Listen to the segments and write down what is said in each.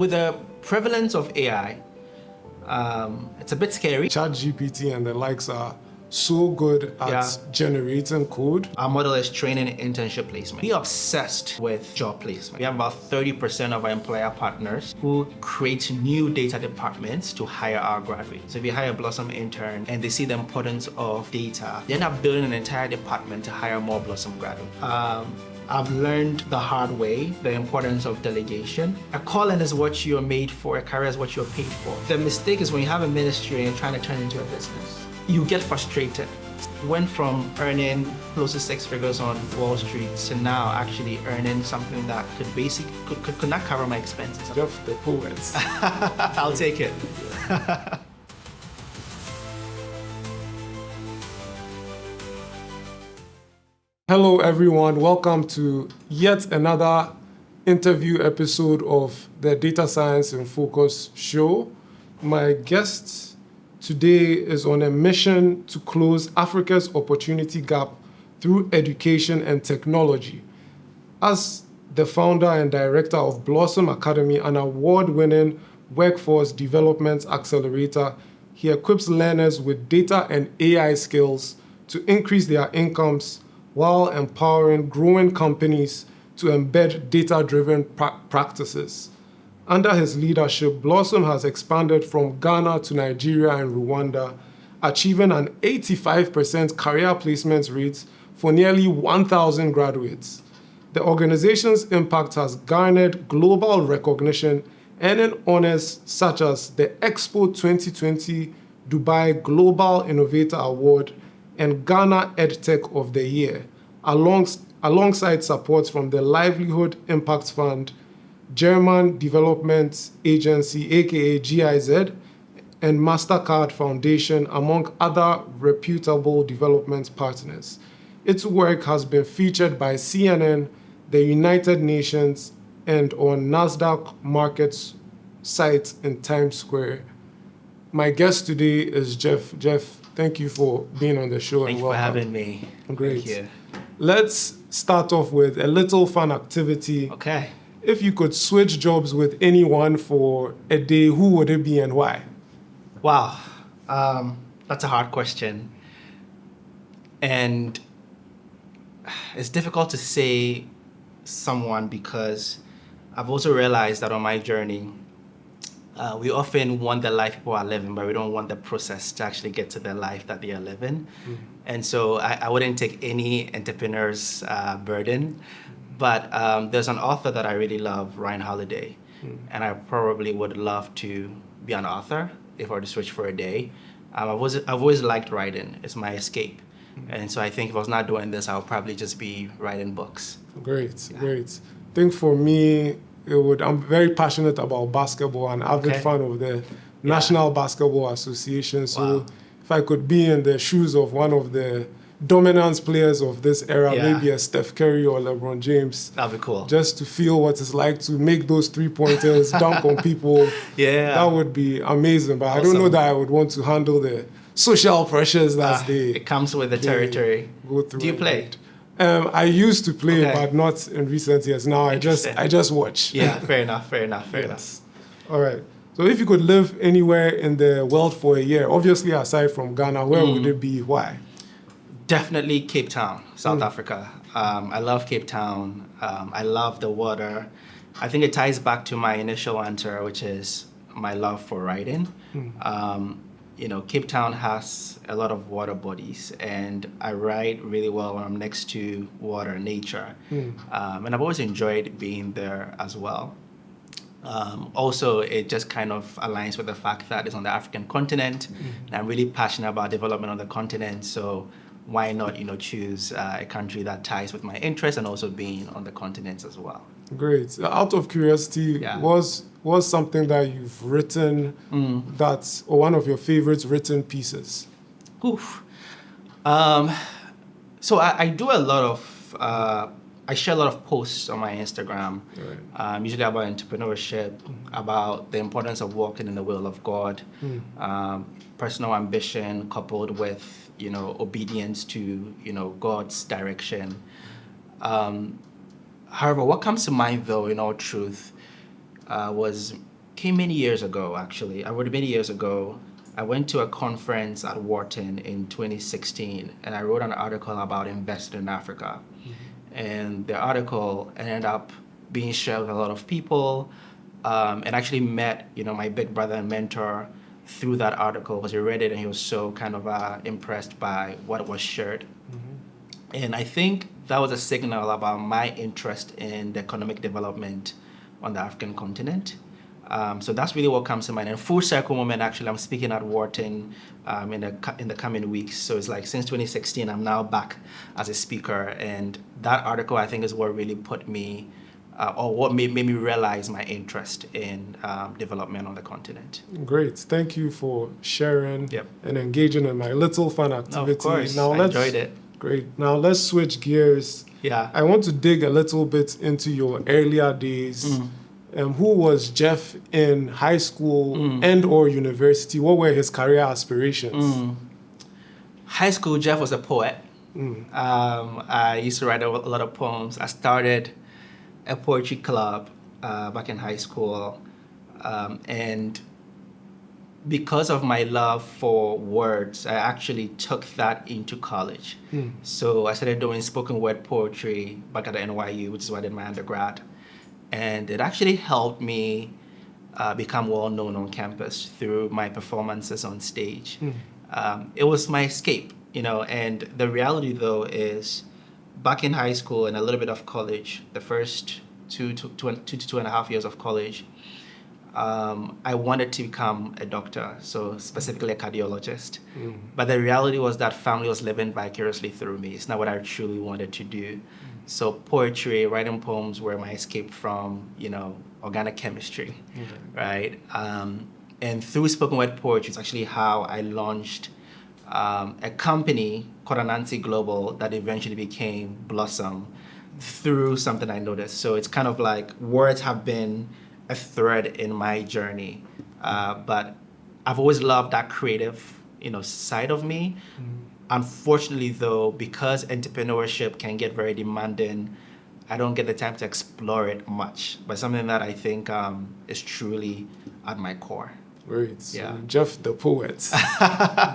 With the prevalence of AI, it's a bit scary. ChatGPT and the likes are so good at generating code. Our model is training internship placement. We're obsessed with job placement. We have about 30% of our employer partners who create new data departments to hire our graduates. So if you hire a Blossom intern and they see the importance of data, they end up building an entire department to hire more Blossom graduates. I've learned the hard way the importance of delegation. A calling is what you're made for, a career is what you're paid for. The mistake is when you have a ministry and you're trying to turn it into a business. You get frustrated. Went from earning close to 6 figures on Wall Street to now actually earning something that could not cover my expenses. Jeph the poet. I'll take it. Hello everyone, welcome to yet another interview episode of the Data Science in Focus show. My guest today is on a mission to close Africa's opportunity gap through education and technology. As the founder and director of Blossom Academy, an award-winning workforce development accelerator, he equips learners with data and AI skills to increase their incomes while empowering growing companies to embed data-driven practices. Under his leadership, Blossom has expanded from Ghana to Nigeria and Rwanda, achieving an 85% career placement rate for nearly 1,000 graduates. The organization's impact has garnered global recognition, earning honors such as the Expo 2020 Dubai Global Innovator Award and Ghana EdTech of the Year, alongside support from the Livelihood Impact Fund, German Development Agency, aka GIZ, and MasterCard Foundation, among other reputable development partners. Its work has been featured by CNN, the United Nations, and on NASDAQ markets sites in Times Square. My guest today is Jeph. Jeph, thank you for being on the show. Thank you for having me. Great. Thank you. Let's start off with a little fun activity. Okay. If you could switch jobs with anyone for a day, who would it be and why? Wow. That's a hard question. And it's difficult to say someone because I've also realized that on my journey, we often want the life people are living, but we don't want the process to actually get to the life that they are living. Mm-hmm. And so I wouldn't take any entrepreneur's burden. But there's an author that I really love, Ryan Holiday. Mm-hmm. And I probably would love to be an author if I were to switch for a day. I've always liked writing. It's my escape. Mm-hmm. And so I think if I was not doing this, I would probably just be writing books. Great, great. I think for me, I'm very passionate about basketball and avid fan of the National Basketball Association. So if I could be in the shoes of one of the dominant players of this era, maybe a Steph Curry or LeBron James. That'd be cool. Just to feel what it's like to make those three-pointers, dunk on people. Yeah. That would be amazing. But awesome. I don't know that I would want to handle the social pressures that it comes with the territory. Go through. Do you play? I used to play, but not in recent years. Now I just watch. Yeah, fair enough. All right. So if you could live anywhere in the world for a year, obviously aside from Ghana, where would it be? Why? Definitely Cape Town, South Africa. I love Cape Town. I love the water. I think it ties back to my initial answer, which is my love for writing. Cape Town has a lot of water bodies, and I write really well when I'm next to water, nature. And I've always enjoyed being there as well. Also, it just kind of aligns with the fact that it's on the African continent, and I'm really passionate about development on the continent. So why not, choose a country that ties with my interests and also being on the continent as well. Great. Out of curiosity, was something that you've written or one of your favorite written pieces? Oof. So I do a lot of, I share a lot of posts on my Instagram, usually about entrepreneurship, about the importance of walking in the will of God, personal ambition coupled with, obedience to, God's direction. However, what comes to mind, though, in all truth, was came many years ago, actually. I wrote it many years ago. I went to a conference at Wharton in 2016, and I wrote an article about investing in Africa. And the article ended up being shared with a lot of people, and actually met, my big brother and mentor through that article because he read it and he was so kind of impressed by what was shared. And I think that was a signal about my interest in the economic development on the African continent. So that's really what comes to mind. And full circle moment, actually, I'm speaking at Wharton in the coming weeks. So it's like since 2016, I'm now back as a speaker. And that article, I think, is what really put me, or what made me realize my interest in development on the continent. Great. Thank you for sharing Yep. and engaging in my little fun activity. Of course, Now I enjoyed it. Great. Now let's switch gears. Yeah. I want to dig a little bit into your earlier days. Who was Jeph in high school and or university? What were his career aspirations? High school, Jeph was a poet. I used to write a lot of poems. I started a poetry club back in high school. And because of my love for words, I actually took that into college. So I started doing spoken word poetry back at the NYU, which is where I did my undergrad. And it actually helped me become well known on campus through my performances on stage. It was my escape, and the reality though is back in high school and a little bit of college, the first two to 2.5 years of college, I wanted to become a doctor, so specifically a cardiologist. But the reality was that family was living vicariously through me. It's not what I truly wanted to do. So poetry, writing poems were my escape from, organic chemistry, right? And through spoken word poetry, it's actually how I launched a company called Anansi Global that eventually became Blossom through something I noticed. So it's kind of like words have been a thread in my journey, but I've always loved that creative, side of me. Unfortunately, though, because entrepreneurship can get very demanding, I don't get the time to explore it much. But something that I think is truly at my core. Great. So Yeah. Jeph the poet.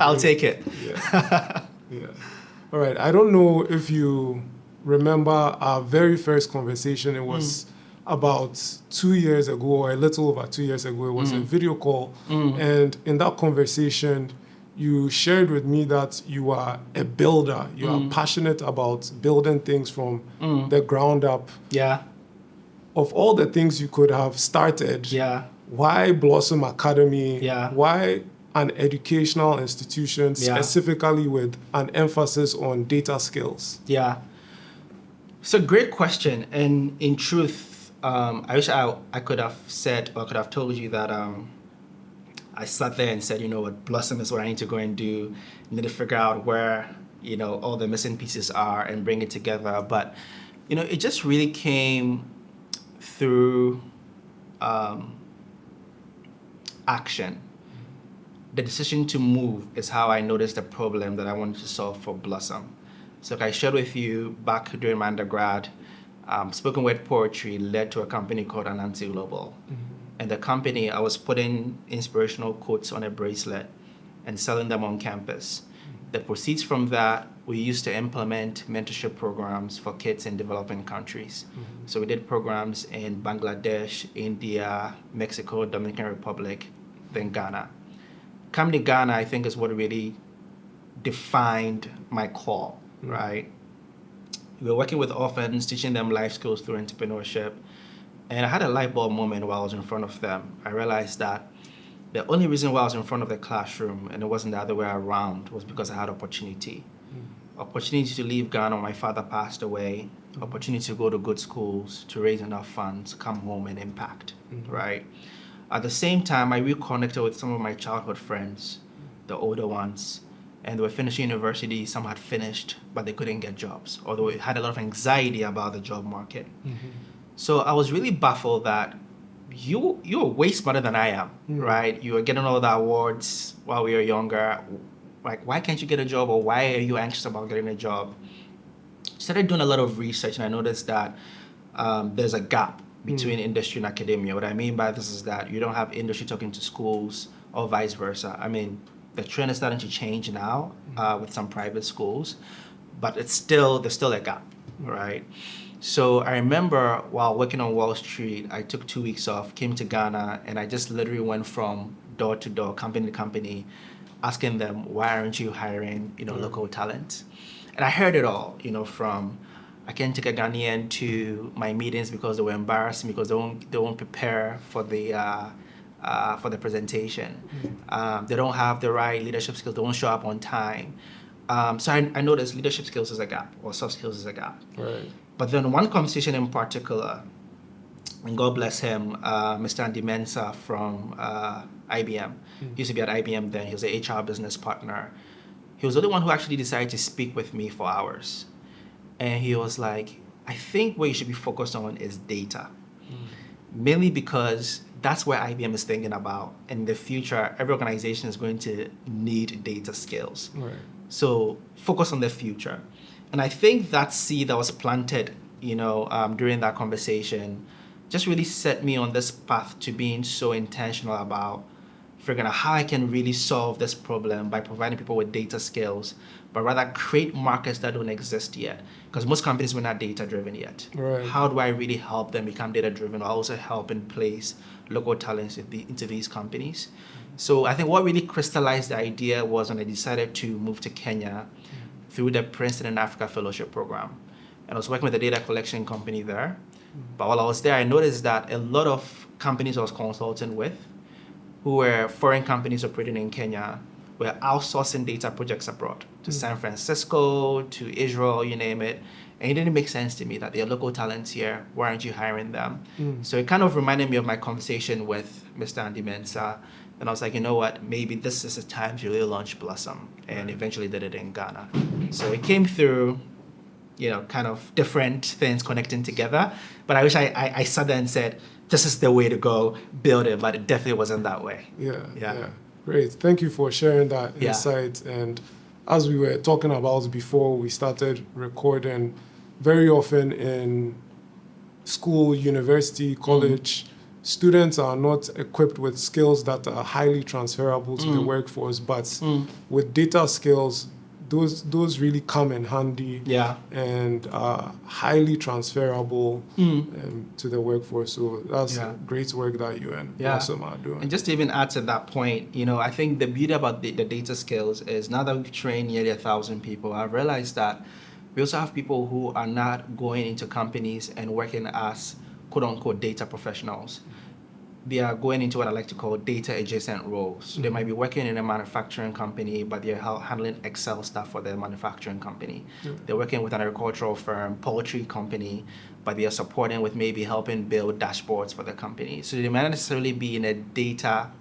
I'll take it. Yeah. All right. I don't know if you remember our very first conversation. It was about 2 years ago, or a little over 2 years ago. It was a video call. And in that conversation, you shared with me that you are a builder. You are passionate about building things from the ground up. Yeah. Of all the things you could have started, Yeah. why Blossom Academy? Yeah. Why an educational institution specifically with an emphasis on data skills? Yeah. It's a great question. And in truth, I wish I could have said, or could have told you that I sat there and said, what, Blossom is what I need to go and do. I need to figure out where, all the missing pieces are and bring it together. But, it just really came through action. The decision to move is how I noticed the problem that I wanted to solve for Blossom. So like I shared with you back during my undergrad, spoken word poetry led to a company called Anansi Global. And the company, I was putting inspirational quotes on a bracelet and selling them on campus. The proceeds from that, we used to implement mentorship programs for kids in developing countries. So we did programs in Bangladesh, India, Mexico, Dominican Republic, then Ghana. Coming to Ghana, I think, is what really defined my call, right? We were working with orphans, teaching them life skills through entrepreneurship. And I had a light bulb moment while I was in front of them. I realized that the only reason why I was in front of the classroom, and it wasn't the other way around, was because I had opportunity. Opportunity to leave Ghana when my father passed away, opportunity to go to good schools, to raise enough funds, come home and impact, right? At the same time, I reconnected with some of my childhood friends, the older ones, and they were finishing university. Some had finished, but they couldn't get jobs, although they had a lot of anxiety about the job market. So I was really baffled that you're way smarter than I am, right? You were getting all the awards while we were younger. Like, why can't you get a job, or why are you anxious about getting a job? Started doing a lot of research, and I noticed that there's a gap between industry and academia. What I mean by this is that you don't have industry talking to schools or vice versa. I mean, the trend is starting to change now with some private schools, but there's still a gap, right? So I remember while working on Wall Street, I took 2 weeks off, came to Ghana, and I just literally went from door to door, company to company, asking them, why aren't you hiring, local talent? And I heard it all, from I can't take a Ghanaian to my meetings because they were embarrassing because they won't prepare for the presentation. They don't have the right leadership skills. They won't show up on time. So I noticed leadership skills is a gap, or soft skills is a gap. Right. But then one conversation in particular, and God bless him, Mr. Andy Mensah from IBM. He used to be at IBM then. He was an HR business partner. He was the only one who actually decided to speak with me for hours. And he was like, I think what you should be focused on is data. Mainly because that's where IBM is thinking about. In the future, every organization is going to need data skills. Right. So focus on the future. And I think that seed that was planted, during that conversation just really set me on this path to being so intentional about figuring out how I can really solve this problem by providing people with data skills, but rather create markets that don't exist yet. Because most companies were not data-driven yet. Right. How do I really help them become data-driven, or also help in place local talents into these companies? So I think what really crystallized the idea was when I decided to move to Kenya through the Princeton in Africa Fellowship Program. And I was working with a data collection company there. But while I was there, I noticed that a lot of companies I was consulting with, who were foreign companies operating in Kenya, were outsourcing data projects abroad to San Francisco, to Israel, you name it. And it didn't make sense to me that there are local talents here. Why aren't you hiring them? So it kind of reminded me of my conversation with Mr. Andy Mensah. And I was like, you know what, maybe this is a time to really launch Blossom. And eventually did it in Ghana. So it came through, kind of different things connecting together. But I wish I sat there and said, this is the way to go, build it. But it definitely wasn't that way. Yeah. Great. Thank you for sharing that insight. And as we were talking about before we started recording, very often in school, university, college, students are not equipped with skills that are highly transferable to the workforce, but with data skills, those really come in handy and are highly transferable to the workforce. So that's great work that you and Blossom are doing. And just to even add to that point, I think the beauty about the data skills is now that we've trained nearly 1,000 people, I've realized that we also have people who are not going into companies and working as quote-unquote data professionals. They are going into what I like to call data adjacent roles. So they might be working in a manufacturing company, but they're handling Excel stuff for their manufacturing company. They're working with an agricultural firm, poultry company, but they are supporting with maybe helping build dashboards for the company. So they might not necessarily be in a data,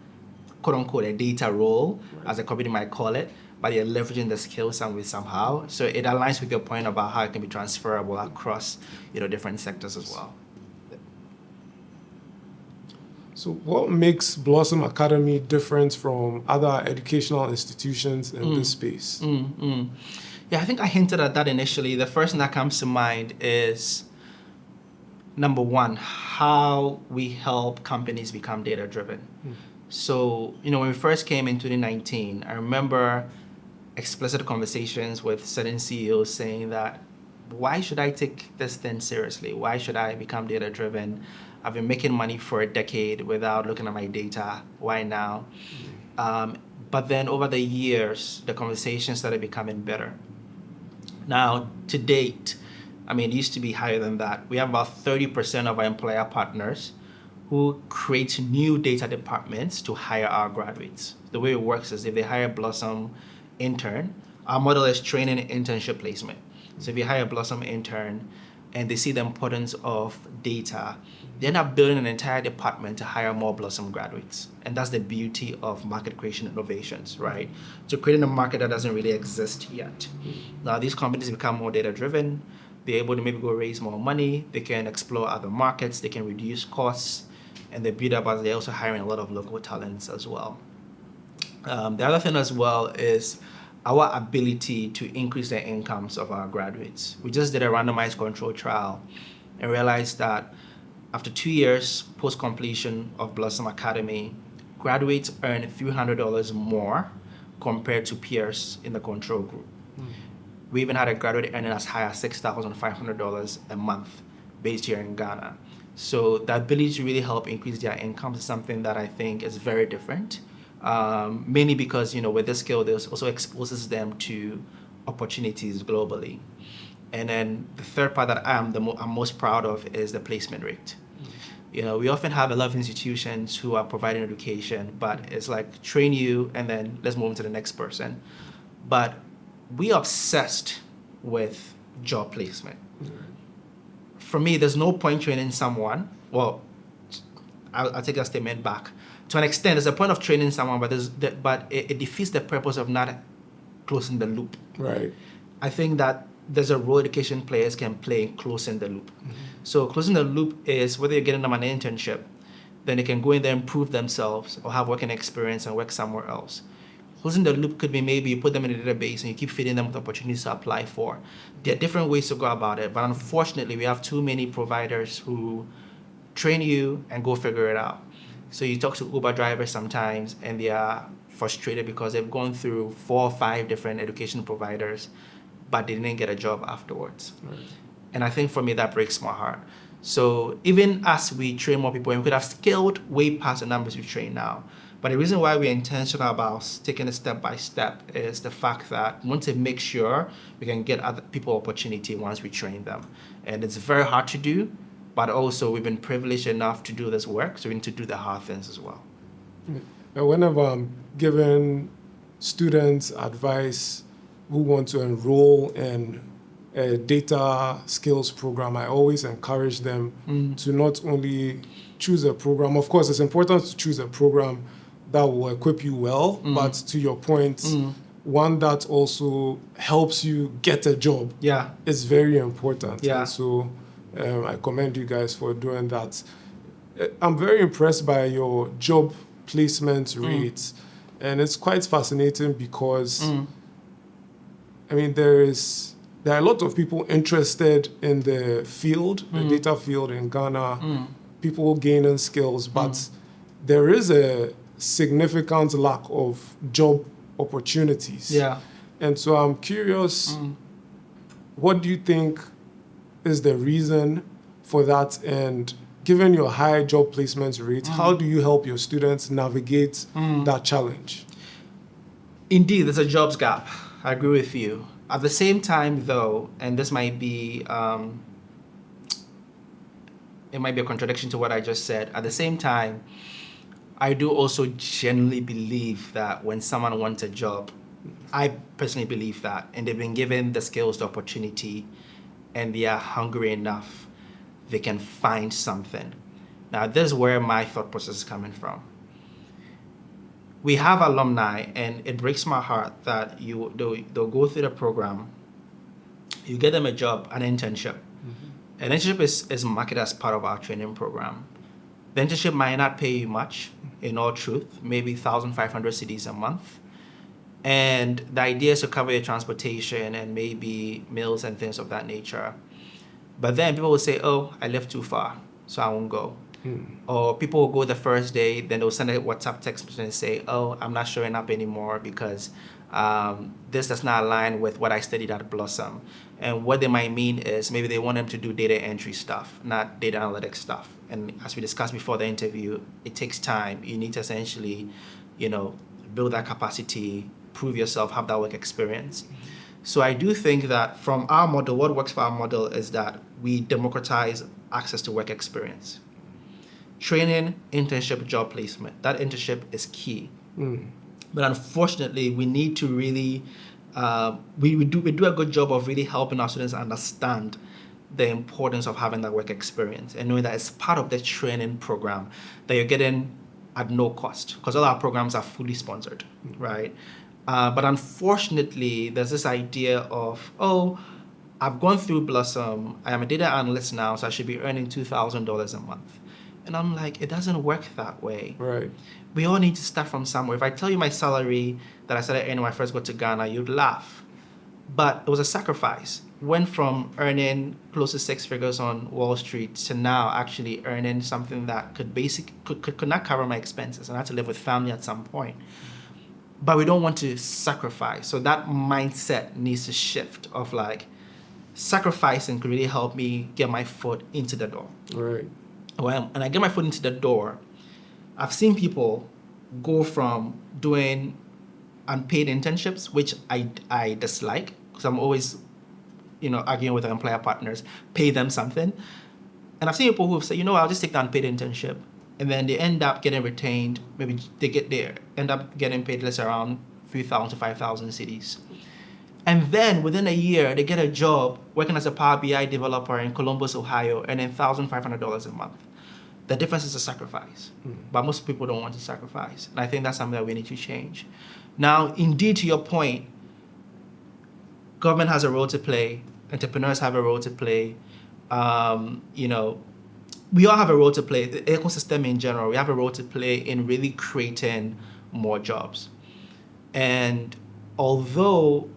quote unquote, a data role, as a company might call it, but they're leveraging the skills somehow. So it aligns with your point about how it can be transferable across, different sectors as well. So what makes Blossom Academy different from other educational institutions in this space? Yeah, I think I hinted at that initially. The first thing that comes to mind is, number one, how we help companies become data-driven. So, when we first came in 2019, I remember explicit conversations with certain CEOs saying that, why should I take this thing seriously? Why should I become data-driven? I've been making money for a decade without looking at my data. Why now? But then over the years, the conversations started becoming better. Now, to date, it used to be higher than that. We have about 30% of our employer partners who create new data departments to hire our graduates. The way it works is if they hire a Blossom intern, our model is training and internship placement. So if you hire a Blossom intern and they see the importance of data, they end up building an entire department to hire more Blossom graduates. And that's the beauty of market creation innovations, right? So creating a market that doesn't really exist yet. Now these companies become more data-driven. They're able to maybe go raise more money. They can explore other markets. They can reduce costs. And the beauty about it, they're also hiring a lot of local talents as well. The other thing as well is our ability to increase the incomes of our graduates. We just did a randomized control trial and realized that After 2 years post-completion of Blossom Academy, graduates earn $300 more compared to peers in the control group. We even had a graduate earning as high as $6,500 a month based here in Ghana. So the ability to really help increase their income is something that I think is very different. Mainly because, with this skill, this also exposes them to opportunities globally. And then the third part that I'm most proud of is the placement rate. We often have a lot of institutions who are providing education, but it's like train you and then let's move on to the next person. But we are obsessed with job placement. For me, there's no point training someone. Well, I'll take that statement back. To an extent, there's a point of training someone, but it defeats the purpose of not closing the loop. Right. I think that there's a role education players can play in closing the loop. So closing the loop is whether you're getting them an internship, then they can go in there and prove themselves or have working experience and work somewhere else. Closing the loop could be maybe you put them in a database and you keep feeding them with opportunities to apply for. There are different ways to go about it, but unfortunately, we have too many providers who train you and go figure it out. So you talk to Uber drivers sometimes and they are frustrated because they've gone through 4 or 5 different education providers, but they didn't get a job afterwards. Right. And I think for me, that breaks my heart. So even as we train more people, and we could have scaled way past the numbers we train now. But the reason why we're intentional about taking it step by step is the fact that we want to make sure we can get other people opportunity once we train them. And it's very hard to do, but also we've been privileged enough to do this work, so we need to do the hard things as well. Whenever I'm giving students advice who want to enroll in a data skills program, I always encourage them to not only choose a program. Of course, it's important to choose a program that will equip you well, but to your point, one that also helps you get a job is very important. And so I commend you guys for doing that. I'm very impressed by your job placement rates, and it's quite fascinating because there are a lot of people interested in the field, the data field in Ghana, people gaining skills, but there is a significant lack of job opportunities. And so I'm curious, what do you think is the reason for that? And given your high job placement rate, how do you help your students navigate that challenge? Indeed, there's a jobs gap. I agree with you. At the same time, though, and this might be, it might be a contradiction to what I just said. At the same time, I do also genuinely believe that when someone wants a job, I personally believe that, and they've been given the skills, the opportunity, and they are hungry enough, they can find something. Now, this is where my thought process is coming from. We have alumni, and it breaks my heart that they'll go through the program, you get them a job, an internship. An internship is marketed as part of our training program. The internship might not pay you much, in all truth, maybe 1,500 cedis a month. And the idea is to cover your transportation and maybe meals and things of that nature. But then people will say, oh, I live too far, so I won't go. Or people will go the first day, then they'll send a WhatsApp text message and say, oh, I'm not showing up anymore because this does not align with what I studied at Blossom. And what they might mean is maybe they want them to do data entry stuff, not data analytics stuff. And as we discussed before the interview, it takes time. You need to essentially, build that capacity, prove yourself, have that work experience. So I do think that from our model, what works for our model is that we democratize access to work experience. Training, internship, job placement. That internship is key. But unfortunately, we need to really, we do a good job of really helping our students understand the importance of having that work experience and knowing that it's part of the training program that you're getting at no cost, because all our programs are fully sponsored, right? But unfortunately, there's this idea of, oh, I've gone through Blossom, I am a data analyst now, so I should be earning $2,000 a month. And I'm like, it doesn't work that way. Right. We all need to start from somewhere. If I tell you my salary that I started earning when I first got to Ghana, you'd laugh. But it was a sacrifice. went from earning close to six figures on Wall Street to now actually earning something that could not cover my expenses, and I had to live with family at some point. But we don't want to sacrifice. So that mindset needs to shift of like, sacrificing could really help me get my foot into the door. Right. When I get my foot into the door, I've seen people go from doing unpaid internships, which I dislike, because I'm always, arguing with their employer partners, pay them something. And I've seen people who say, I'll just take the unpaid internship. And then they end up getting retained. Maybe they end up getting paid less around 3,000 to 5,000 cedis. And then within a year, they get a job working as a Power BI developer in Columbus, Ohio, earning $1,500 a month. The difference is a sacrifice. But most people don't want to sacrifice. And I think that's something that we need to change. Now, indeed, to your point, government has a role to play. Entrepreneurs have a role to play. We all have a role to play. The ecosystem in general, we have a role to play in really creating more jobs. And although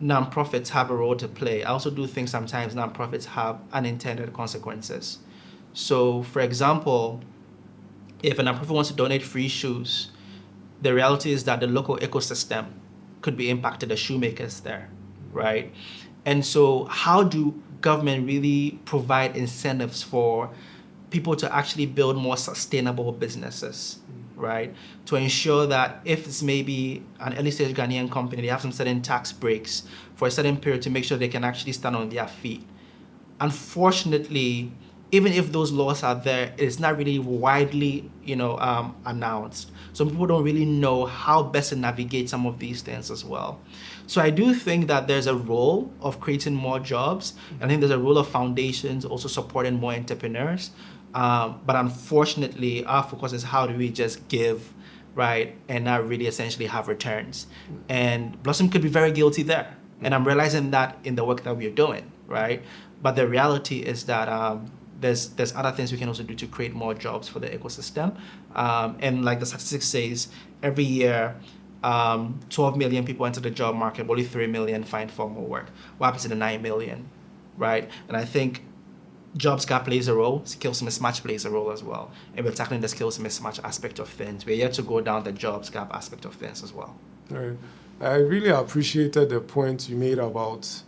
nonprofits have a role to play, I also do think sometimes nonprofits have unintended consequences. So, for example, if a nonprofit wants to donate free shoes, the reality is that the local ecosystem could be impacted, the shoemakers there, right? And so how do government really provide incentives for people to actually build more sustainable businesses, right? To ensure that if it's maybe an early stage Ghanaian company, they have some certain tax breaks for a certain period to make sure they can actually stand on their feet. Unfortunately, even if those laws are there, it's not really widely, announced. So people don't really know how best to navigate some of these things as well. So I do think that there's a role of creating more jobs. I think there's a role of foundations also supporting more entrepreneurs. But unfortunately, our focus is how do we just give, right, and not really essentially have returns. And Blossom could be very guilty there. And I'm realizing that in the work that we're doing, right? But the reality is that there's other things we can also do to create more jobs for the ecosystem. And like the statistics says, every year, 12 million people enter the job market, only 3 million find formal work. What happens to the 9 million, right? And I think jobs gap plays a role, skills mismatch plays a role as well. And we're tackling the skills mismatch aspect of things. We're yet to go down the jobs gap aspect of things as well. Right. I really appreciated the point you made about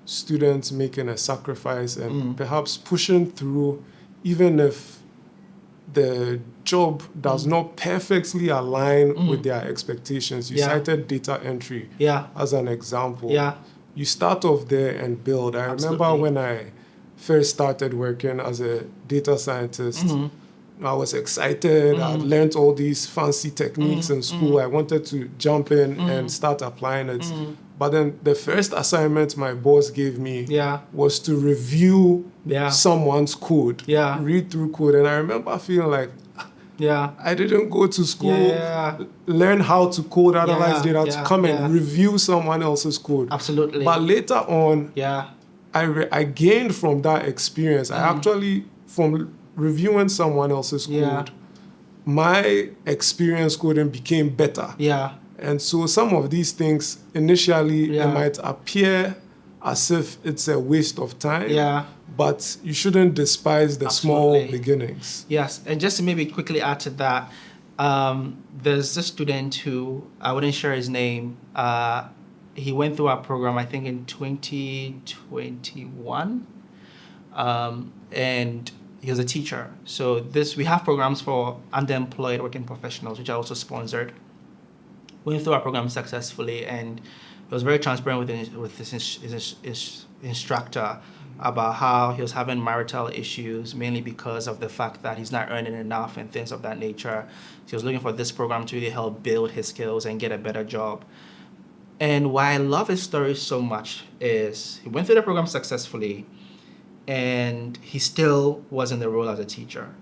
students making a sacrifice and perhaps pushing through, even if the job does not perfectly align with their expectations. You cited data entry as an example. You start off there and build. I remember when I first started working as a data scientist, I was excited. I learned all these fancy techniques in school. I wanted to jump in and start applying it. But then the first assignment my boss gave me was to review someone's code, read through code. And I remember feeling like, I didn't go to school, learn how to code, analyze data, to come and review someone else's code. Absolutely. But later on, I gained from that experience. I actually, from reviewing someone else's code, my experience coding became better. And so some of these things, initially, it might appear as if it's a waste of time, but you shouldn't despise the small beginnings. Yes, and just to maybe quickly add to that, there's a student who, I wouldn't share his name, he went through our program, I think in 2021, and he was a teacher. So we have programs for underemployed working professionals, which I also sponsored. Went through our program successfully, and he was very transparent with his instructor about how he was having marital issues, mainly because of the fact that he's not earning enough and things of that nature. So he was looking for this program to really help build his skills and get a better job. And why I love his story so much is he went through the program successfully, and he still was in the role as a teacher.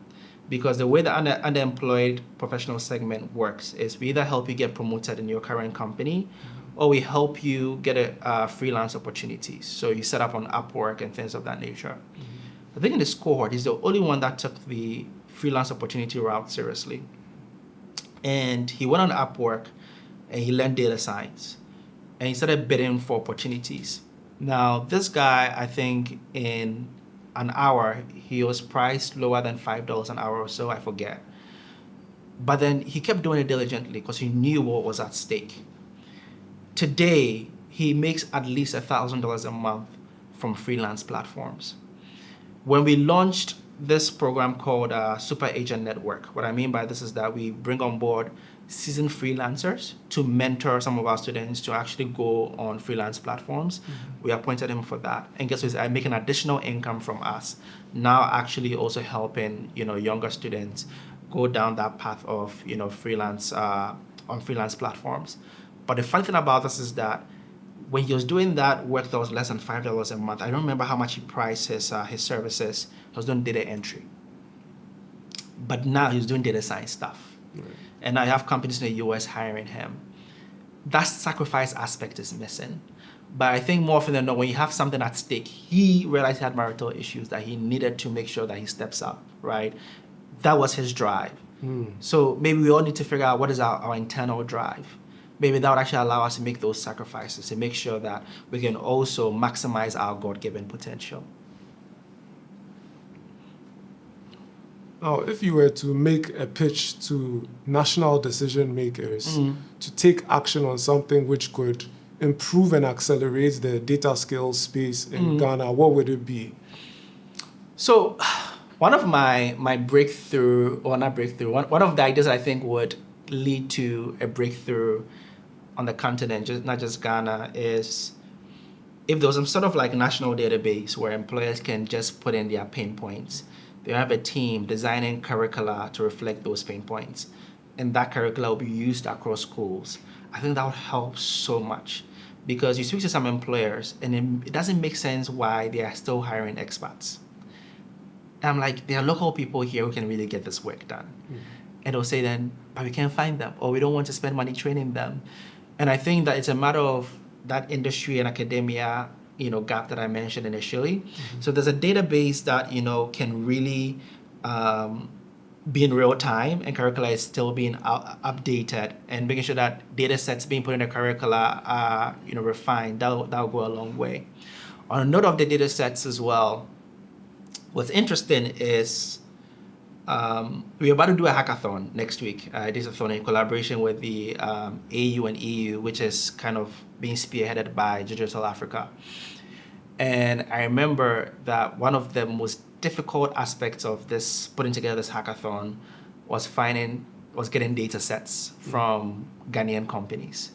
Because the way the underemployed professional segment works is we either help you get promoted in your current company, or we help you get freelance opportunities. So you set up on Upwork and things of that nature. I think in this cohort, he's the only one that took the freelance opportunity route seriously. And he went on Upwork and he learned data science. And he started bidding for opportunities. Now, this guy, I think in an hour, he was priced lower than $5 an hour or so, I forget. But then he kept doing it diligently because he knew what was at stake. Today, he makes at least $1,000 a month from freelance platforms. When we launched this program called Super Agent Network, what I mean by this is that we bring on board seasoned freelancers to mentor some of our students to actually go on freelance platforms. We appointed him for that. And guess what? I make an additional income from us, now actually also helping, younger students go down that path of, freelance on freelance platforms. But the funny thing about this is that when he was doing that work that was less than $5 a month, I don't remember how much he priced his services. He was doing data entry. But now he's doing data science stuff. Right. And now you have companies in the US hiring him. That sacrifice aspect is missing. But I think more often than not, when you have something at stake, he realized he had marital issues that he needed to make sure that he steps up, right? That was his drive. So maybe we all need to figure out what is our internal drive. Maybe that would actually allow us to make those sacrifices to make sure that we can also maximize our God-given potential. Now, if you were to make a pitch to national decision makers to take action on something which could improve and accelerate the data skills space in Ghana, what would it be? So one of my breakthrough, or not breakthrough, one of the ideas I think would lead to a breakthrough on the continent, not just Ghana, is if there was some sort of like national database where employers can just put in their pain points. They have a team designing curricula to reflect those pain points, and that curricula will be used across schools. I think that would help so much, because you speak to some employers and it doesn't make sense why they are still hiring experts. And I'm like, there are local people here who can really get this work done. And they'll say then, but we can't find them, or we don't want to spend money training them. And I think that it's a matter of that industry and academia, gap that I mentioned initially. So there's a database that, can really be in real time, and curricula is still being updated, and making sure that data sets being put in the curricula are, refined. That'll go a long way. On a note of the data sets as well, what's interesting is we're about to do a hackathon next week. This hackathon in collaboration with the AU and EU, which is kind of being spearheaded by Digital Africa. And I remember that one of the most difficult aspects of putting together this hackathon was getting data sets from Ghanaian companies.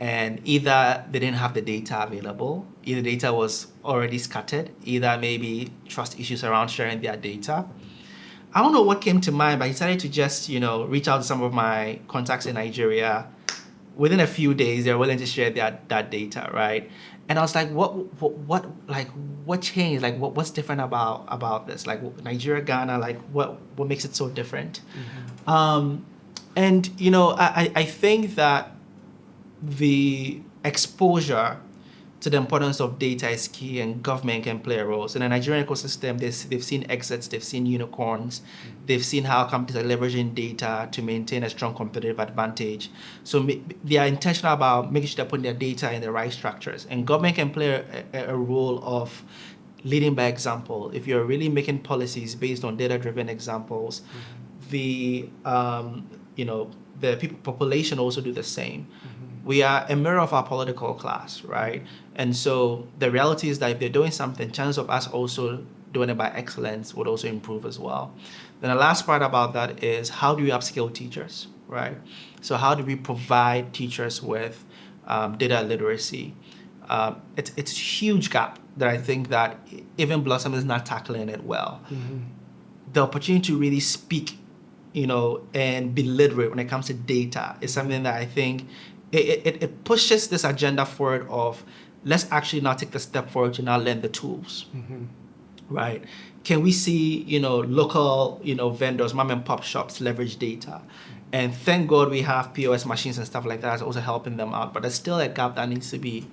And either they didn't have the data available, either data was already scattered, either maybe trust issues around sharing their data. I don't know what came to mind, but I decided to just, reach out to some of my contacts in Nigeria. Within a few days, they're willing to share that data, right? And I was like, what changed? Like, what's different about this? Like, Nigeria, Ghana, like, what makes it so different? And I think that the exposure to the importance of data is key, and government can play a role. So in the Nigerian ecosystem, they've seen exits, they've seen unicorns, they've seen how companies are leveraging data to maintain a strong competitive advantage. So they are intentional about making sure they're putting their data in the right structures. And government can play a role of leading by example. If you're really making policies based on data-driven examples, the population also do the same. We are a mirror of our political class, right? And so the reality is that if they're doing something, chances of us also doing it by excellence would also improve as well. Then the last part about that is, how do we upskill teachers, right? So how do we provide teachers with data literacy? It's a huge gap that I think that even Blossom is not tackling it well. The opportunity to really speak, and be literate when it comes to data is something that I think it pushes this agenda forward of, let's actually now take the step forward to now learn the tools, right? Can we see, local, vendors, mom and pop shops leverage data? And thank God we have POS machines and stuff like that that's also helping them out. But there's still a gap that needs to be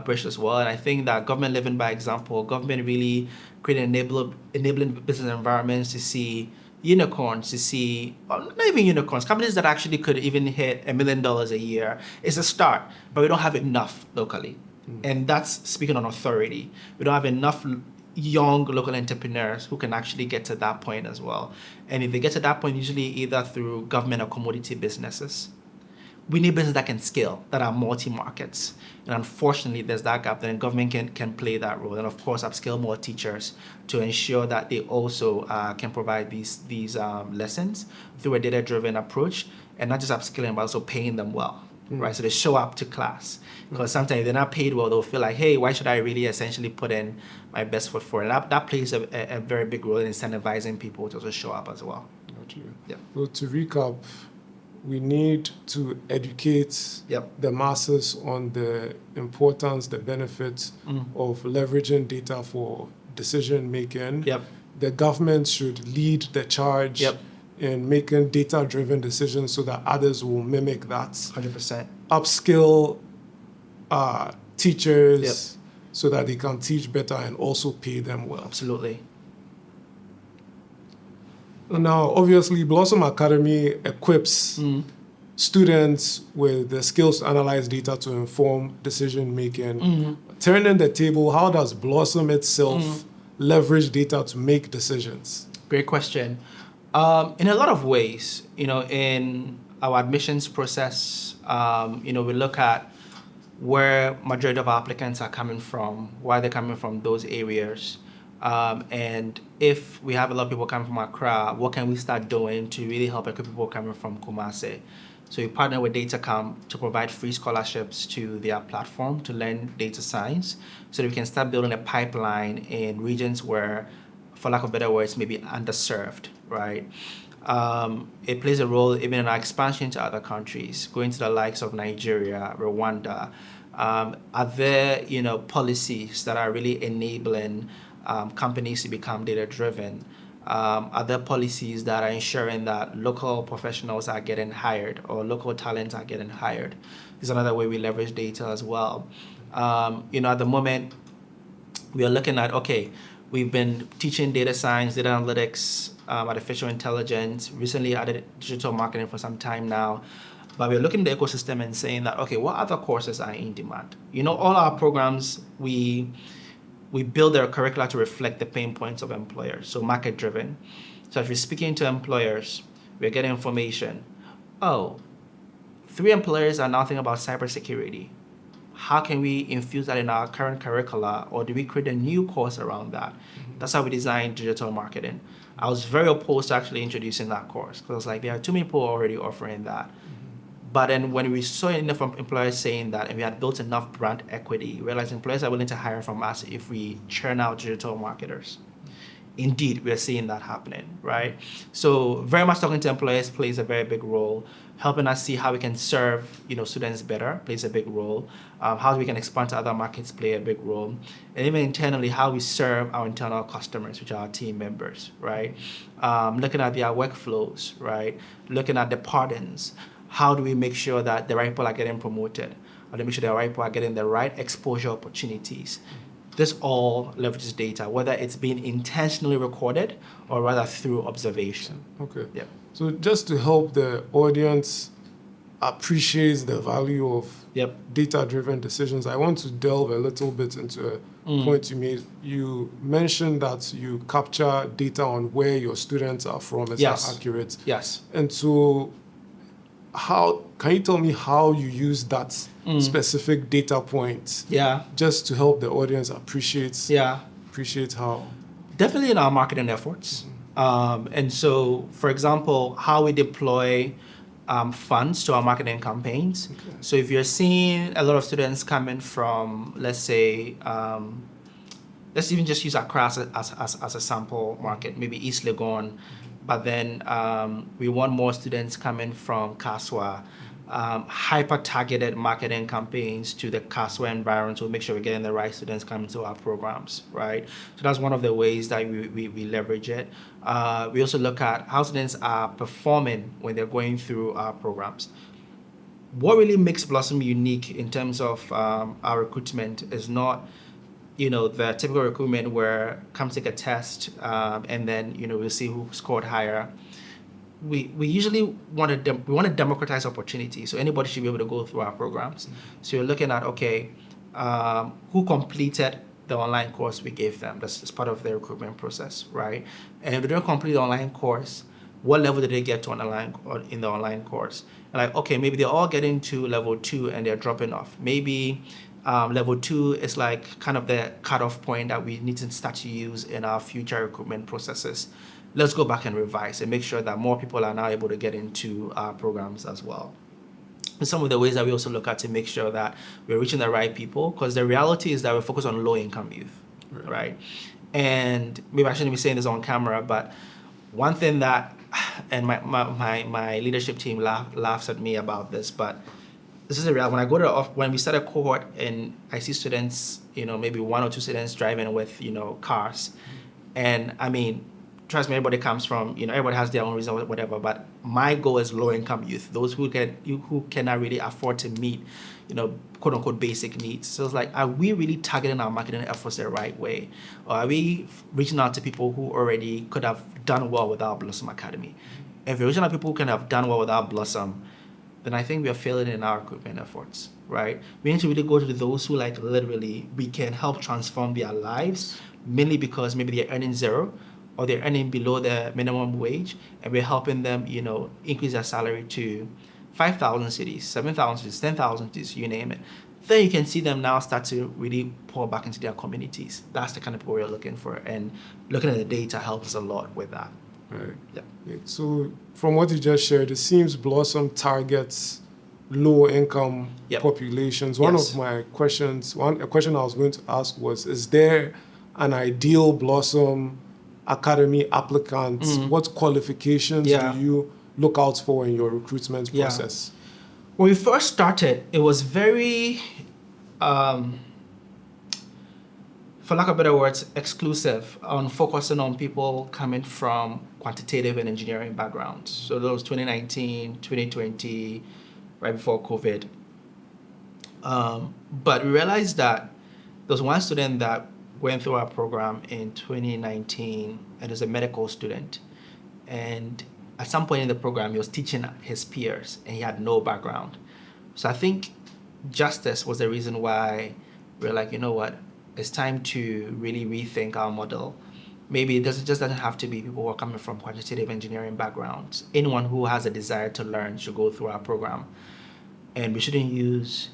bridged as well. And I think that government living by example, government really creating enabling business environments to see unicorns, to see, well, not even unicorns, companies that actually could even hit $1 million a year is a start, but we don't have enough locally. And that's speaking on authority. We don't have enough young local entrepreneurs who can actually get to that point as well. And if they get to that point, usually either through government or commodity businesses. We need businesses that can scale, that are multi-markets. And unfortunately, there's that gap. Then government can play that role. And of course, upskill more teachers to ensure that they also can provide these lessons through a data-driven approach, and not just upskilling, but also paying them well, right? So they show up to class. Because sometimes if they're not paid well, they'll feel like, hey, why should I really essentially put in my best foot forward? And that plays a very big role in incentivizing people to also show up as well. Got you. Yeah. So to recap, we need to educate the masses on the importance, the benefits of leveraging data for decision making. The government should lead the charge in making data-driven decisions so that others will mimic that. 100%. Upskill teachers so that they can teach better and also pay them well. Absolutely. Now, obviously, Blossom Academy equips students with the skills to analyze data to inform decision making. Turning the table, how does Blossom itself leverage data to make decisions? Great question. In a lot of ways, in our admissions process, we look at where majority of our applicants are coming from, why they're coming from those areas. And if we have a lot of people coming from Accra, what can we start doing to really help equip people coming from Kumasi? So we partner with Datacom to provide free scholarships to their platform to learn data science so that we can start building a pipeline in regions where, for lack of better words, maybe underserved, right? It plays a role even in our expansion to other countries, going to the likes of Nigeria, Rwanda. Are there, policies that are really enabling companies to become data-driven? Are there policies that are ensuring that local professionals are getting hired or local talents are getting hired? Is another way we leverage data as well. At the moment, we are looking at, we've been teaching data science, data analytics, artificial intelligence, recently added digital marketing for some time now. But we're looking at the ecosystem and saying that, what other courses are in demand? All our programs, we build their curricula to reflect the pain points of employers, so market-driven. So as we're speaking to employers, we're getting information. 3 employers are now thinking about cybersecurity. How can we infuse that in our current curricula, or do we create a new course around that? That's how we designed digital marketing. I was very opposed to actually introducing that course because I was like, there are too many people already offering that. But then when we saw enough employers saying that, and we had built enough brand equity, we realized employers are willing to hire from us if we churn out digital marketers. Indeed, we're seeing that happening, right? So very much talking to employers plays a very big role. Helping us see how we can serve, students better plays a big role. How we can expand to other markets play a big role. And even internally, how we serve our internal customers, which are our team members, right? Looking at their workflows, right? Looking at the pardons. How do we make sure that the right people are getting promoted? How do we make sure the right people are getting the right exposure opportunities? This all leverages data, whether it's being intentionally recorded or rather through observation. Okay. Yeah. So just to help the audience appreciate the value of data-driven decisions, I want to delve a little bit into a point you made. You mentioned that you capture data on where your students are from. Is that accurate? Yes. And so can you tell me how you use that specific data point? Just to help the audience appreciate how. Definitely in our marketing efforts. And so, for example, how we deploy funds to our marketing campaigns. Okay. So if you're seeing a lot of students coming from, let's say, let's even just use Accra as a sample market, maybe East Legon, but then we want more students coming from Kaswa. Hyper-targeted marketing campaigns to the Kaswa environment to make sure we're getting the right students coming to our programs, right? So that's one of the ways that we leverage it. We also look at how students are performing when they're going through our programs. What really makes Blossom unique in terms of our recruitment is not, the typical recruitment where come take a test and then, we'll see who scored higher. We usually want to democratize opportunity, so anybody should be able to go through our programs. So you're looking at, who completed the online course we gave them. That's part of the recruitment process, right? And if they don't complete the online course, what level did they get to in the online course? And like, okay, maybe they're all getting to level 2 and they're dropping off. Maybe level 2 is like kind of the cutoff point that we need to start to use in our future recruitment processes. Let's go back and revise and make sure that more people are now able to get into our programs as well. And some of the ways that we also look at to make sure that we're reaching the right people, because the reality is that we're focused on low-income youth, right? And maybe I shouldn't be saying this on camera, but one thing that, and my leadership team laughs at me about this, but this is the reality. When I go to when we start a cohort and I see students, maybe 1 or 2 students driving with, cars, and I mean, trust me, everybody comes from, everybody has their own reason, whatever, but my goal is low-income youth, those who cannot really afford to meet, quote-unquote basic needs. So it's like, are we really targeting our marketing efforts the right way? Or are we reaching out to people who already could have done well with our Blossom Academy? If we're reaching out to people who can have done well with our Blossom, then I think we are failing in our recruitment efforts, right? We need to really go to those who literally we can help transform their lives, mainly because maybe they're earning 0, or they're earning below the minimum wage, and we're helping them, increase their salary to 5,000 cities, 7,000 cities, 10,000 cities, you name it. Then you can see them now start to really pour back into their communities. That's the kind of people we're looking for, and looking at the data helps us a lot with that. Right. Yeah. So from what you just shared, it seems Blossom targets low-income populations. One of my questions, a question I was going to ask was, is there an ideal Blossom Academy applicant? What qualifications do you look out for in your recruitment process? When we first started, it was very, for lack of better words, exclusive on focusing on people coming from quantitative and engineering backgrounds. So those 2019, 2020, right before COVID. But we realized that there was one student that went through our program in 2019, and is a medical student. And at some point in the program, he was teaching his peers, and he had no background. So I think justice was the reason why we're like, you know what, it's time to really rethink our model. Maybe it just doesn't have to be people who are coming from quantitative engineering backgrounds. Anyone who has a desire to learn should go through our program. And we shouldn't use,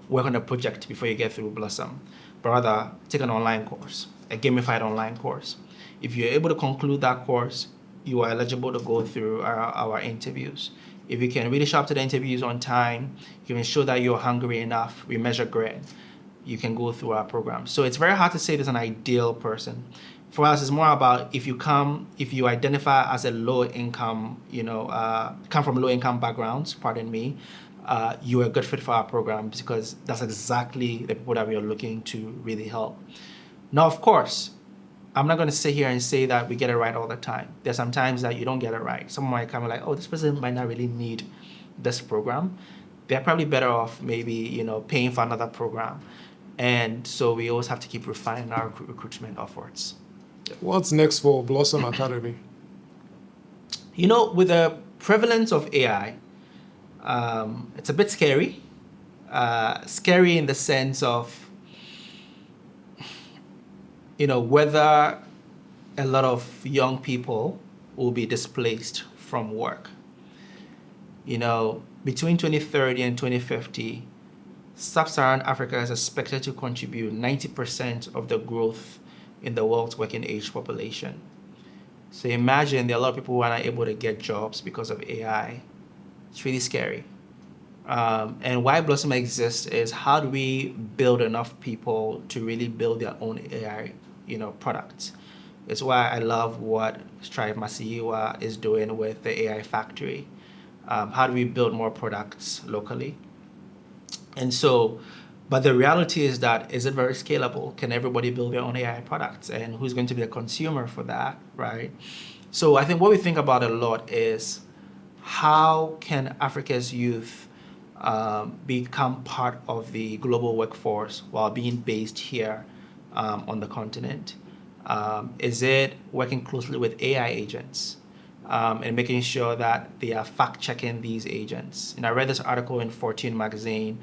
work on a project before you get through Blossom, but rather take an online course, a gamified online course. If you're able to conclude that course, you are eligible to go through our interviews. If you can really show up to the interviews on time, you can show that you're hungry enough, we measure grit, you can go through our program. So it's very hard to say there's an ideal person. For us, it's more about if you identify as a low income, come from low income backgrounds, pardon me, you are a good fit for our program, because that's exactly the people that we are looking to really help. Now, of course, I'm not going to sit here and say that we get it right all the time. There's some times that you don't get it right. Someone might come like, oh, this person might not really need this program. They're probably better off maybe, paying for another program. And so we always have to keep refining our recruitment efforts. What's next for Blossom Academy? With the prevalence of AI, it's a bit scary. Scary in the sense of, whether a lot of young people will be displaced from work. Between 2030 and 2050, Sub-Saharan Africa is expected to contribute 90% of the growth in the world's working age population. So imagine there are a lot of people who are not able to get jobs because of AI. It's really scary. And why Blossom exists is, how do we build enough people to really build their own AI, products? It's why I love what Strive Masiyiwa is doing with the AI factory. How do we build more products locally? And so, but the reality is that, is it very scalable? Can everybody build their own AI products? And who's going to be the consumer for that, right? So I think what we think about a lot is, how can Africa's youth become part of the global workforce while being based here on the continent? Is it working closely with AI agents and making sure that they are fact-checking these agents? And I read this article in 14 magazine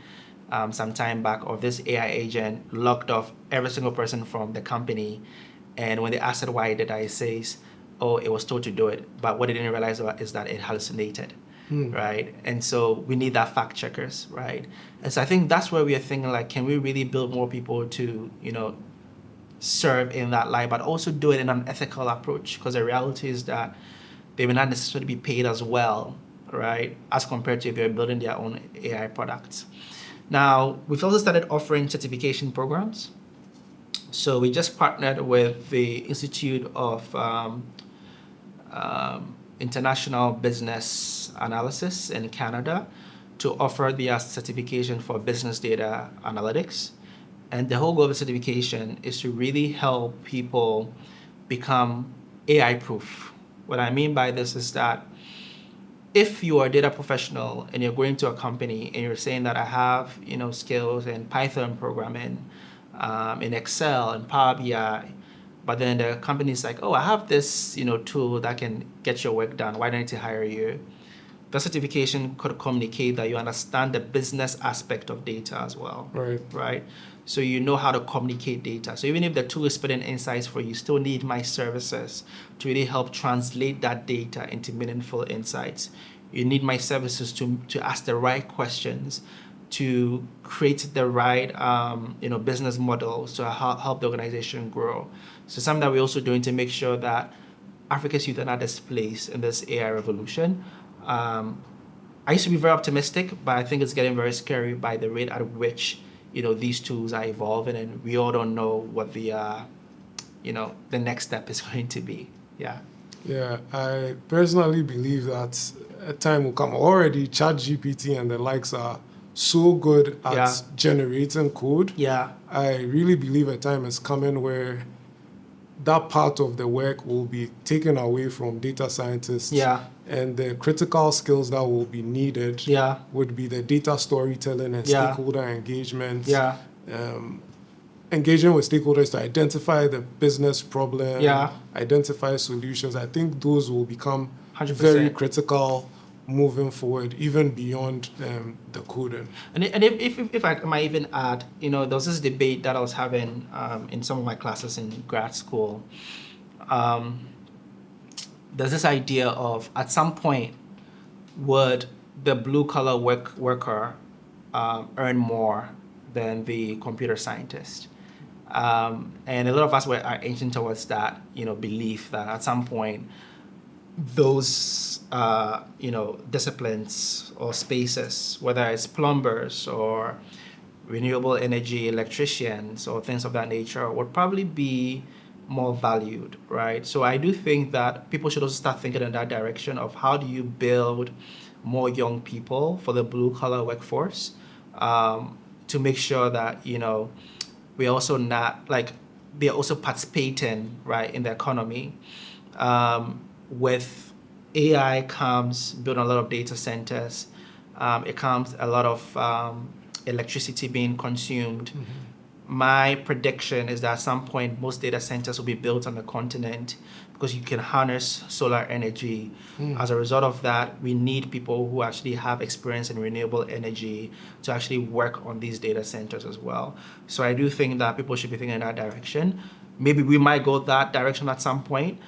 some time back of this AI agent logged off every single person from the company. And when they asked it why did I, it says, oh, it was told to do it. But what they didn't realize is that it hallucinated, right? And so we need that fact checkers, right? And so I think that's where we are thinking, like, can we really build more people to, serve in that light, but also do it in an ethical approach? Because the reality is that they may not necessarily be paid as well, right, as compared to if they're building their own AI products. Now, we've also started offering certification programs. So we just partnered with the Institute of International Business Analysis in Canada to offer their certification for business data analytics. And the whole goal of the certification is to really help people become AI proof. What I mean by this is that if you are a data professional and you're going to a company and you're saying that I have, skills in Python programming, in Excel and Power BI, but then the company's like, oh, I have this, tool that can get your work done. Why don't I need to hire you? The certification could communicate that you understand the business aspect of data as well. Right. So you know how to communicate data. So even if the tool is spitting insights for you, still need my services to really help translate that data into meaningful insights. You need my services to ask the right questions, to create the right business models to help the organization grow. So something that we're also doing to make sure that Africa's youth are not displaced in this AI revolution. I used to be very optimistic, but I think it's getting very scary by the rate at which these tools are evolving, and we all don't know what the next step is going to be. Yeah, I personally believe that a time will come. Already ChatGPT and the likes are so good at generating code. I really believe a time is coming where that part of the work will be taken away from data scientists. And the critical skills that will be needed would be the data storytelling and stakeholder engagement. Engaging with stakeholders to identify the business problem, identify solutions. I think those will become 100%. Very critical moving forward, even beyond the coding. And if I might even add, there was this debate that I was having in some of my classes in grad school. There's this idea of, at some point, would the blue-collar worker earn more than the computer scientist? And a lot of us are ancient towards that, belief that at some point, those disciplines or spaces, whether it's plumbers or renewable energy electricians or things of that nature, would probably be more valued, right? So I do think that people should also start thinking in that direction of how do you build more young people for the blue-collar workforce, to make sure that we're also not, like, they're also participating, right, in the economy. With AI comes building a lot of data centers. It comes a lot of electricity being consumed. My prediction is that at some point, most data centers will be built on the continent because you can harness solar energy. As a result of that, we need people who actually have experience in renewable energy to actually work on these data centers as well. So I do think that people should be thinking in that direction. Maybe we might go that direction at some point,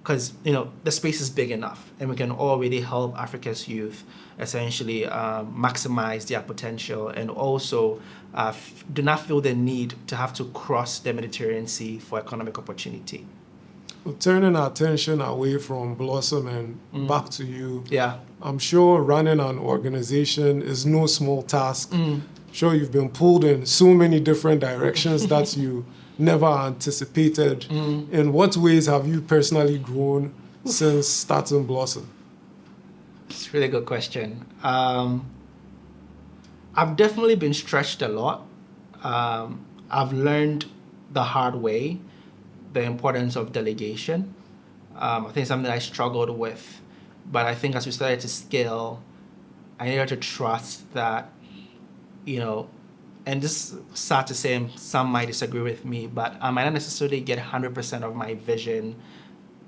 because the space is big enough, and we can all really help Africa's youth essentially maximize their potential, and also do not feel the need to have to cross the Mediterranean Sea for economic opportunity. Well, turning our attention away from Blossom and back to you, I'm sure running an organization is no small task. Sure, you've been pulled in so many different directions that you never anticipated. In what ways have you personally grown since starting Blossom? It's a really good question. I've definitely been stretched a lot. I've learned the hard way the importance of delegation. I think it's something that I struggled with, but I think as we started to scale, I needed to trust that, and this is sad to say, some might disagree with me, but I might not necessarily get 100% of my vision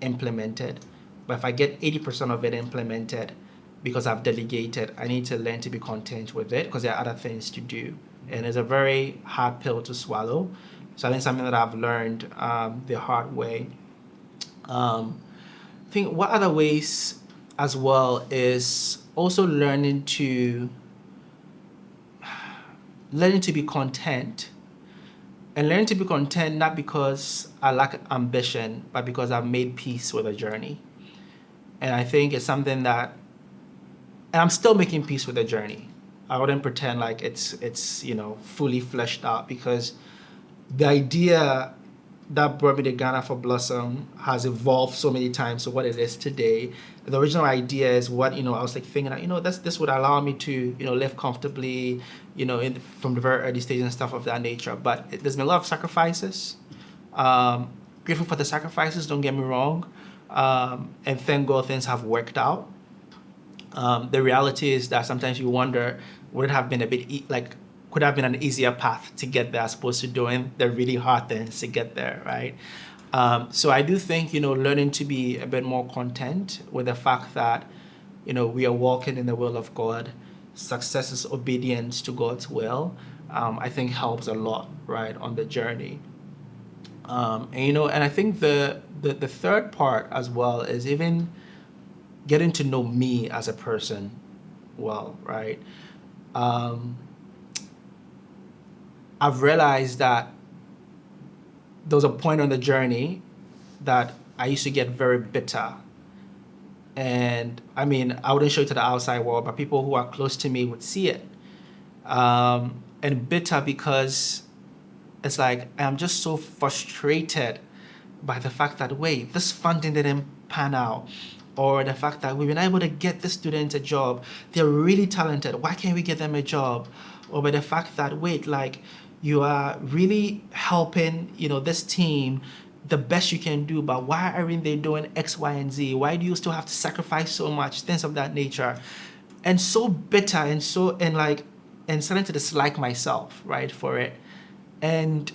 implemented. But if I get 80% of it implemented, because I've delegated. I need to learn to be content with it because there are other things to do. And it's a very hard pill to swallow. So I think something that I've learned the hard way. I think what other ways as well is also learning to be content. And learning to be content not because I lack ambition, but because I've made peace with the journey. And I think it's something that, and I'm still making peace with the journey. I wouldn't pretend like it's fully fleshed out, because the idea that brought me to Ghana for Blossom has evolved so many times to what it is today. The original idea is what, I was like thinking that, this would allow me to, live comfortably, from the very early stage and stuff of that nature. But there's been a lot of sacrifices. Grateful for the sacrifices, don't get me wrong. And thank God things have worked out. The reality is that sometimes you wonder, would it have been could have been an easier path to get there as opposed to doing the really hard things to get there, right? So I do think, learning to be a bit more content with the fact that, we are walking in the will of God. Success is obedience to God's will. I think helps a lot, right, on the journey. And I think the third part as well is even getting to know me as a person well, right? I've realized that there was a point on the journey that I used to get very bitter. And I wouldn't show it to the outside world, but people who are close to me would see it. And bitter because it's like, I'm just so frustrated by the fact that, wait, this funding didn't pan out. Or the fact that we've been able to get the students a job. They're really talented. Why can't we get them a job? Or by the fact that, wait, you are really helping, this team the best you can do, but why aren't they doing X, Y, and Z? Why do you still have to sacrifice so much? Things of that nature. And so bitter and starting to dislike myself, right, for it. And,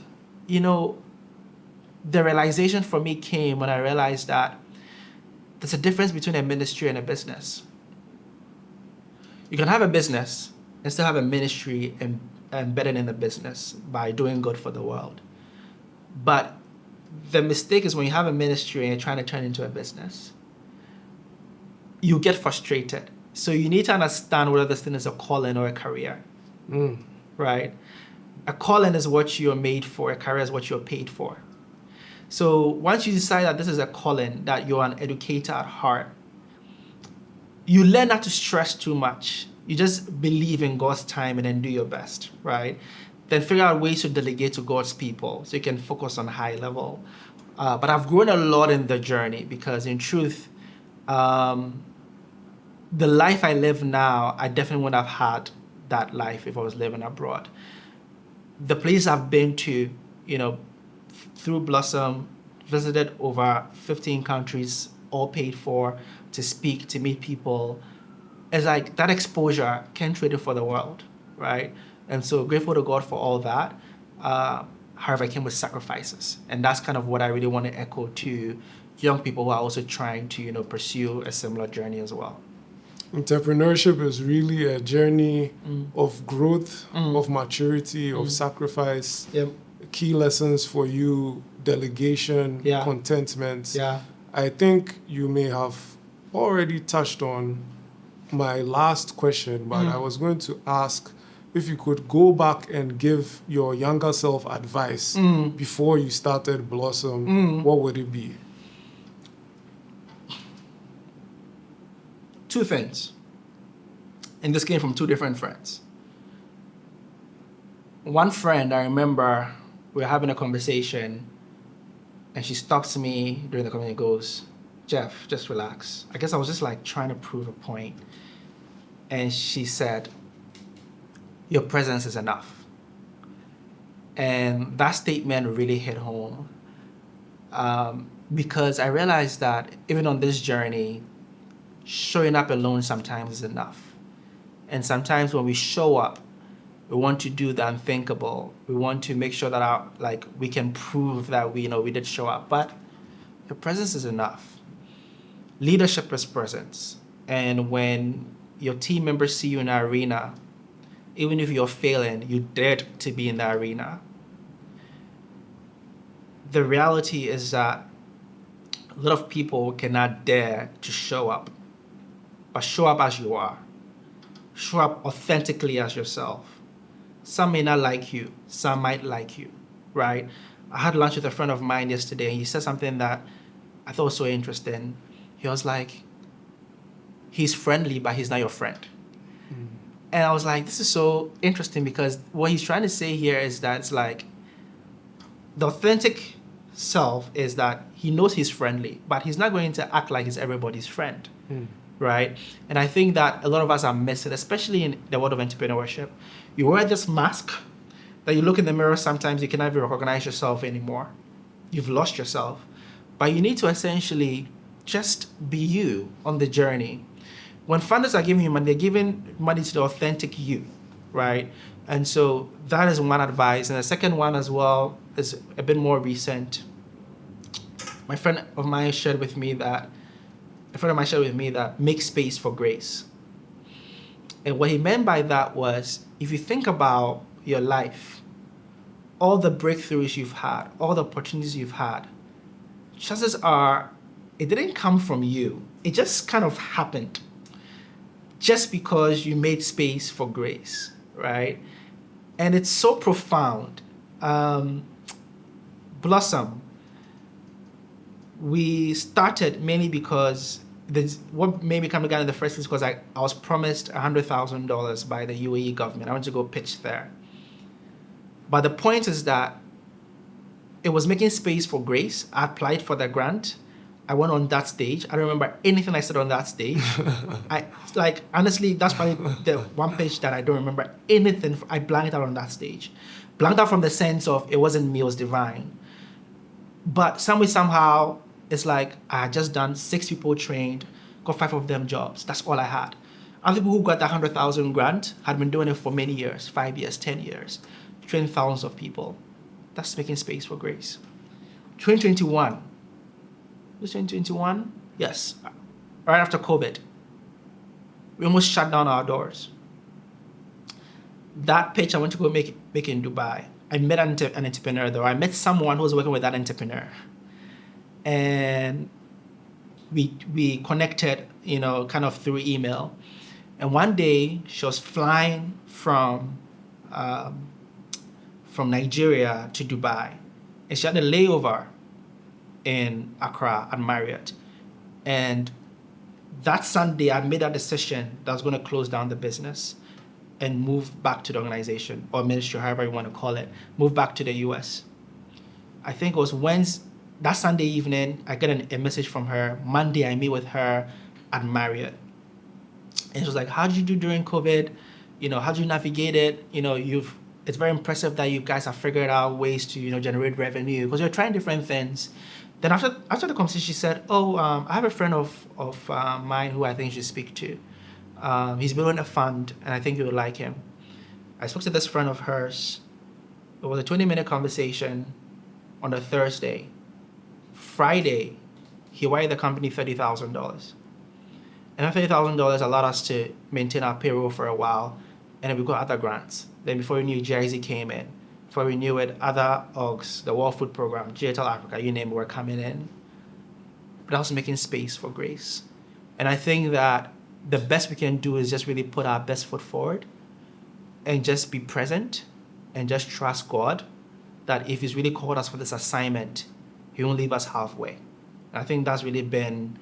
the realization for me came when I realized that there's a difference between a ministry and a business. You can have a business and still have a ministry embedded in the business by doing good for the world. But the mistake is when you have a ministry and you're trying to turn it into a business, you get frustrated. So you need to understand whether this thing is a calling or a career, right? A calling is what you're made for. A career is what you're paid for. So once you decide that this is a calling, that you're an educator at heart, you learn not to stress too much. You just believe in God's time and then do your best, right? Then figure out ways to delegate to God's people so you can focus on high level. But I've grown a lot in the journey because in truth, the life I live now, I definitely wouldn't have had that life if I was living abroad. The place I've been to, through Blossom, visited over 15 countries, all paid for, to speak, to meet people. It's like that exposure, can't trade it for the world, right? And so grateful to God for all that. However, it came with sacrifices. And that's kind of what I really want to echo to young people who are also trying to, pursue a similar journey as well. Entrepreneurship is really a journey of growth, of maturity, of sacrifice. Yep. Key lessons for you, delegation, contentment. Yeah. I think you may have already touched on my last question, but I was going to ask if you could go back and give your younger self advice before you started Blossom, what would it be? Two things. And this came from two different friends. One friend, I remember we were having a conversation and she stops me during the conversation and goes, "Jeph, just relax." I guess I was just trying to prove a point. And she said, "Your presence is enough." And that statement really hit home because I realized that even on this journey, showing up alone sometimes is enough. And sometimes when we show up, we want to do the unthinkable. We want to make sure that we can prove that we did show up. But your presence is enough. Leadership is presence. And when your team members see you in the arena, even if you're failing, you dared to be in the arena. The reality is that a lot of people cannot dare to show up, but show up as you are. Show up authentically as yourself. Some may not like you, some might like you, right? I had lunch with a friend of mine yesterday, and he said something that I thought was so interesting. He was like, he's friendly, but he's not your friend. And I was like, this is so interesting, because what he's trying to say here is that it's like, the authentic self is that he knows he's friendly, but he's not going to act like he's everybody's friend, right? And I think that a lot of us are missing, especially in the world of entrepreneurship. You wear this mask that you look in the mirror, sometimes you cannot even recognize yourself anymore. You've lost yourself. But you need to essentially just be you on the journey. When funders are giving you money, they're giving money to the authentic you, right? And so that is one advice. And the second one as well is a bit more recent. A friend of mine shared with me that make space for grace. And what he meant by that was, if you think about your life, all the breakthroughs you've had, all the opportunities you've had, chances are it didn't come from you. It just kind of happened just because you made space for grace, right? And it's so profound. Blossom, we started mainly because what made me come together in the first place, because I was promised $100,000 by the UAE government. I went to go pitch there. But the point is that it was making space for grace. I applied for the grant. I went on that stage. I don't remember anything I said on that stage. Honestly, that's probably the one page that I don't remember anything. I blanked out on that stage. Blanked out from the sense of it wasn't me, it was divine. But somehow, it's like I had just done 6 people trained, got 5 of them jobs. That's all I had. Other people who got that 100,000 grant had been doing it for many years, 5 years, 10 years, trained thousands of people. That's making space for grace. 2021. Was 2021? Yes. Right after COVID. We almost shut down our doors. That pitch I went to go make in Dubai. I met an entrepreneur though. I met someone who was working with that entrepreneur. And we connected, kind of through email. And one day she was flying from Nigeria to Dubai. And she had a layover in Accra at Marriott. And that Sunday, I made a decision that I was going to close down the business and move back to the organization or ministry, however you want to call it, move back to the US. I think it was Wednesday, that Sunday evening, I get a message from her. Monday, I meet with her at Marriott. And she was like, how did you do during COVID? How did you navigate it? It's very impressive that you guys have figured out ways to, generate revenue because you're trying different things. Then after the conversation, she said, I have a friend of mine who I think you should speak to. He's building a fund, and I think you would like him. I spoke to this friend of hers. It was a 20-minute conversation on a Thursday. Friday, he wired the company $30,000. And that $30,000 allowed us to maintain our payroll for a while, and then we got other grants. Then before we knew, Jersey came in. Before we knew it, other orgs, the World Food Program, GTL Africa, you name it, were coming in. But also making space for grace. And I think that the best we can do is just really put our best foot forward and just be present and just trust God that if He's really called us for this assignment, He won't leave us halfway. And I think that's really been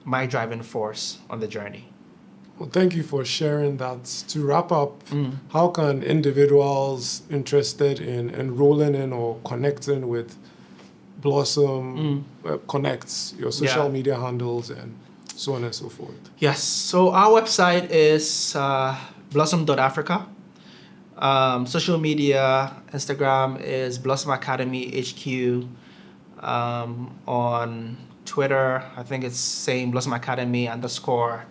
my driving force on the journey. Well, thank you for sharing that. To wrap up, how can individuals interested in enrolling in or connecting with Blossom connect your social media handles and so on and so forth? Yes, so our website is blossom.africa. Social media, Instagram is Blossom Academy HQ. On Twitter, I think it's same Blossom Academy _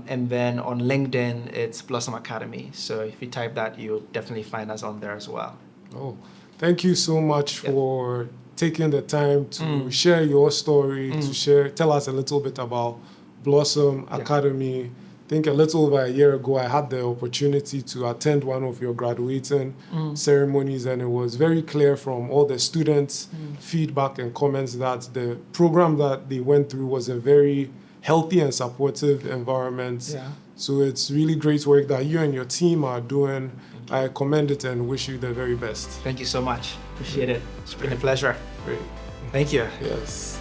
and then on LinkedIn, it's Blossom Academy. So if you type that, you'll definitely find us on there as well. Oh, thank you so much for taking the time to share your story, to tell us a little bit about Blossom Academy. I think a little over a year ago, I had the opportunity to attend one of your graduating ceremonies, and it was very clear from all the students' feedback and comments that the program that they went through was a very healthy and supportive environment. Yeah. So it's really great work that you and your team are doing. I commend it and wish you the very best. Thank you so much. Appreciate it. It's been a pleasure. Great. Thank you. Yes.